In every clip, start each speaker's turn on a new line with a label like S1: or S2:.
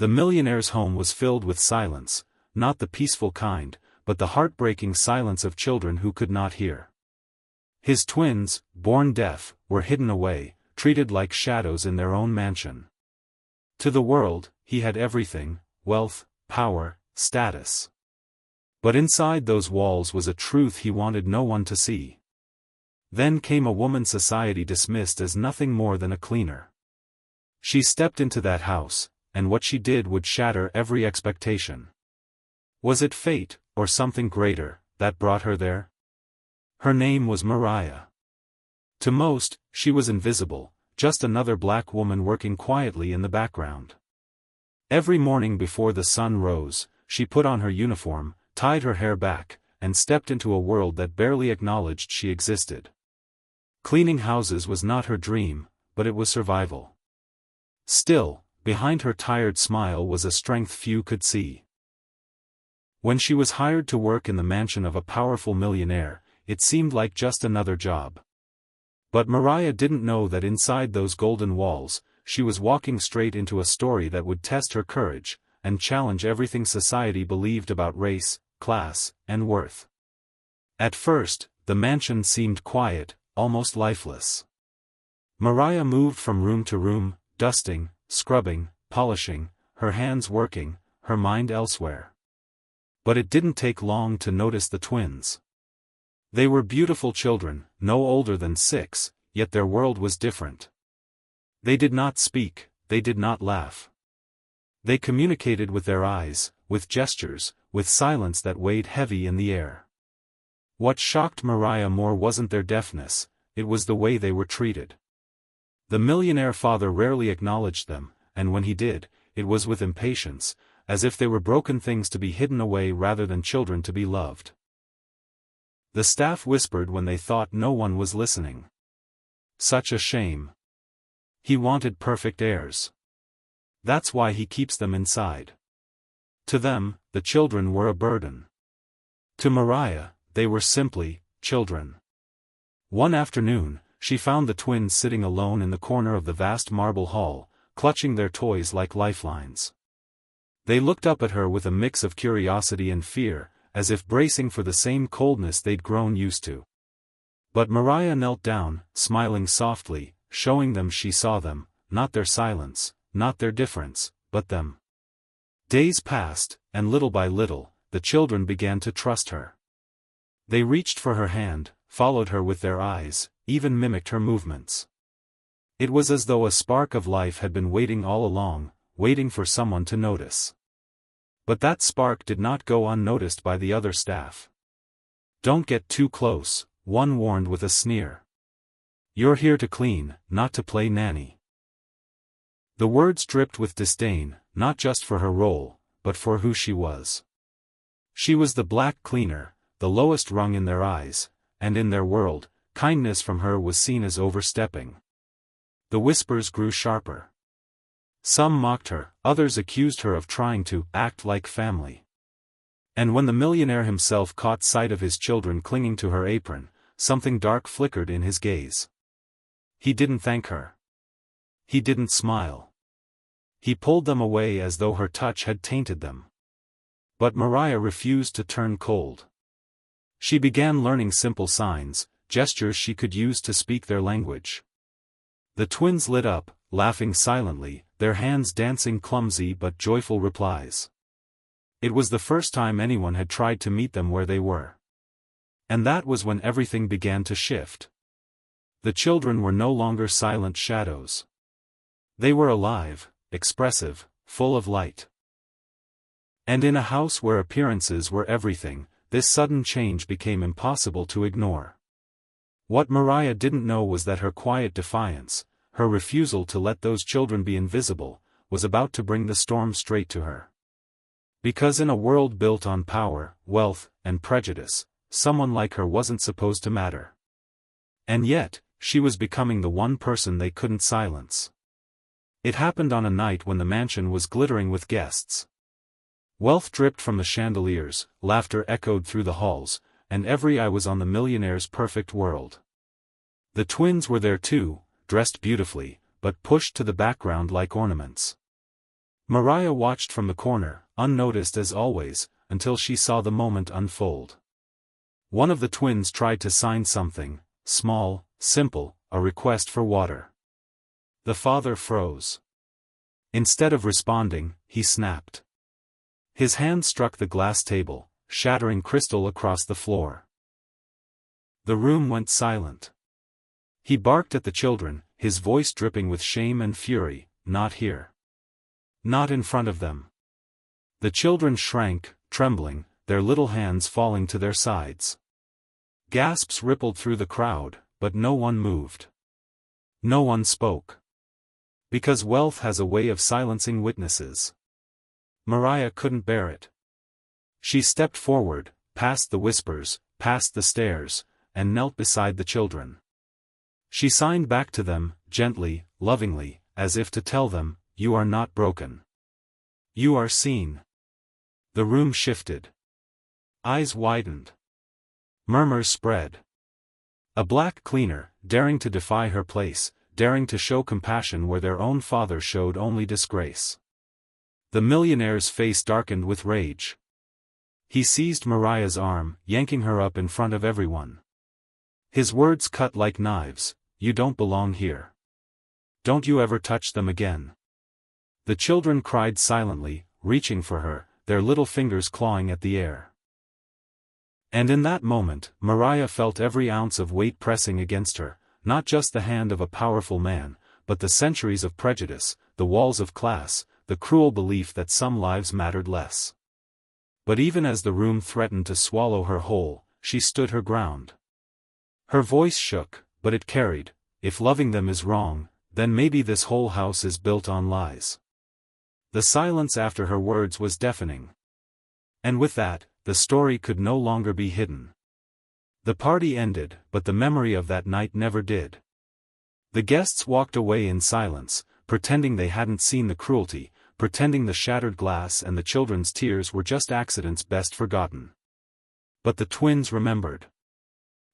S1: The millionaire's home was filled with silence, not the peaceful kind, but the heartbreaking silence of children who could not hear. His twins, born deaf, were hidden away, treated like shadows in their own mansion. To the world, he had everything: wealth, power, status. But inside those walls was a truth he wanted no one to see. Then came a woman society dismissed as nothing more than a cleaner. She stepped into that house, and what she did would shatter every expectation. Was it fate, or something greater, that brought her there? Her name was Mariah. To most, she was invisible, just another black woman working quietly in the background. Every morning before the sun rose, she put on her uniform, tied her hair back, and stepped into a world that barely acknowledged she existed. Cleaning houses was not her dream, but it was survival. Still, behind her tired smile was a strength few could see. When she was hired to work in the mansion of a powerful millionaire, it seemed like just another job. But Mariah didn't know that inside those golden walls, she was walking straight into a story that would test her courage, and challenge everything society believed about race, class, and worth. At first, the mansion seemed quiet, almost lifeless. Mariah moved from room to room, dusting, scrubbing, polishing, her hands working, her mind elsewhere. But it didn't take long to notice the twins. They were beautiful children, no older than 6, yet their world was different. They did not speak, they did not laugh. They communicated with their eyes, with gestures, with silence that weighed heavy in the air. What shocked Mariah more wasn't their deafness, it was the way they were treated. The millionaire father rarely acknowledged them, and when he did, it was with impatience, as if they were broken things to be hidden away rather than children to be loved. The staff whispered when they thought no one was listening. Such a shame. He wanted perfect heirs. That's why he keeps them inside. To them, the children were a burden. To Mariah, they were simply children. One afternoon, she found the twins sitting alone in the corner of the vast marble hall, clutching their toys like lifelines. They looked up at her with a mix of curiosity and fear, as if bracing for the same coldness they'd grown used to. But Mariah knelt down, smiling softly, showing them she saw them, not their silence, not their difference, but them. Days passed, and little by little, the children began to trust her. They reached for her hand, followed her with their eyes, even mimicked her movements. It was as though a spark of life had been waiting all along, waiting for someone to notice. But that spark did not go unnoticed by the other staff. "Don't get too close," one warned with a sneer. "You're here to clean, not to play nanny." The words dripped with disdain, not just for her role, but for who she was. She was the black cleaner, the lowest rung in their eyes, and in their world, kindness from her was seen as overstepping. The whispers grew sharper. Some mocked her, others accused her of trying to act like family. And when the millionaire himself caught sight of his children clinging to her apron, something dark flickered in his gaze. He didn't thank her. He didn't smile. He pulled them away as though her touch had tainted them. But Mariah refused to turn cold. She began learning simple signs, gestures she could use to speak their language. The twins lit up, laughing silently, their hands dancing clumsy but joyful replies. It was the first time anyone had tried to meet them where they were. And that was when everything began to shift. The children were no longer silent shadows. They were alive, expressive, full of light. And in a house where appearances were everything, this sudden change became impossible to ignore. What Mariah didn't know was that her quiet defiance, her refusal to let those children be invisible, was about to bring the storm straight to her. Because in a world built on power, wealth, and prejudice, someone like her wasn't supposed to matter. And yet, she was becoming the one person they couldn't silence. It happened on a night when the mansion was glittering with guests. Wealth dripped from the chandeliers, laughter echoed through the halls, and every eye was on the millionaire's perfect world. The twins were there too, dressed beautifully, but pushed to the background like ornaments. Mariah watched from the corner, unnoticed as always, until she saw the moment unfold. One of the twins tried to sign something, small, simple, a request for water. The father froze. Instead of responding, he snapped. His hand struck the glass table, shattering crystal across the floor. The room went silent. He barked at the children, his voice dripping with shame and fury, "Not here. Not in front of them." The children shrank, trembling, their little hands falling to their sides. Gasps rippled through the crowd, but no one moved. No one spoke. Because wealth has a way of silencing witnesses. Mariah couldn't bear it. She stepped forward, past the whispers, past the stares, and knelt beside the children. She signed back to them, gently, lovingly, as if to tell them, "You are not broken. You are seen." The room shifted. Eyes widened. Murmurs spread. A black cleaner, daring to defy her place, daring to show compassion where their own father showed only disgrace. The millionaire's face darkened with rage. He seized Mariah's arm, yanking her up in front of everyone. His words cut like knives, "You don't belong here. Don't you ever touch them again." The children cried silently, reaching for her, their little fingers clawing at the air. And in that moment, Mariah felt every ounce of weight pressing against her, not just the hand of a powerful man, but the centuries of prejudice, the walls of class, the cruel belief that some lives mattered less. But even as the room threatened to swallow her whole, she stood her ground. Her voice shook, but it carried, "If loving them is wrong, then maybe this whole house is built on lies." The silence after her words was deafening. And with that, the story could no longer be hidden. The party ended, but the memory of that night never did. The guests walked away in silence, pretending they hadn't seen the cruelty, pretending the shattered glass and the children's tears were just accidents best forgotten. But the twins remembered.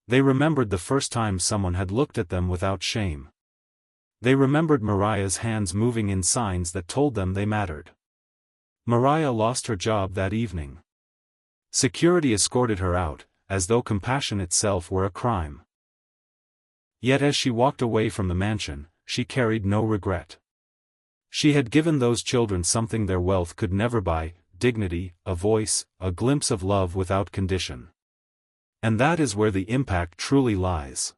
S1: They remembered the first time someone had looked at them without shame. They remembered Mariah's hands moving in signs that told them they mattered. Mariah lost her job that evening. Security escorted her out, as though compassion itself were a crime. Yet as she walked away from the mansion, she carried no regret. She had given those children something their wealth could never buy: dignity, a voice, a glimpse of love without condition. And that is where the impact truly lies.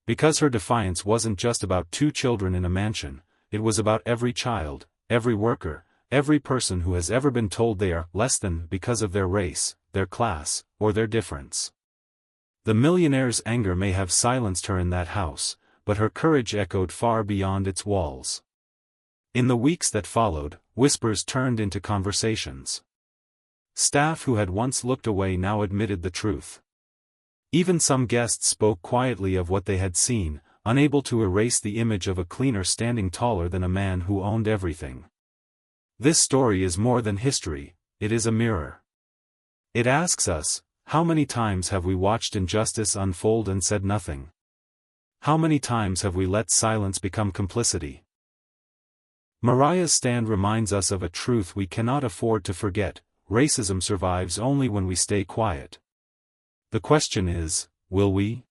S1: Because her defiance wasn't just about two children in a mansion, it was about every child, every worker, every person who has ever been told they are less than because of their race, their class, or their difference. The millionaire's anger may have silenced her in that house, but her courage echoed far beyond its walls. In the weeks that followed, whispers turned into conversations. Staff who had once looked away now admitted the truth. Even some guests spoke quietly of what they had seen, unable to erase the image of a cleaner standing taller than a man who owned everything. This story is more than history, it is a mirror. It asks us, how many times have we watched injustice unfold and said nothing? How many times have we let silence become complicity? Mariah's stand reminds us of a truth we cannot afford to forget: racism survives only when we stay quiet. The question is, will we?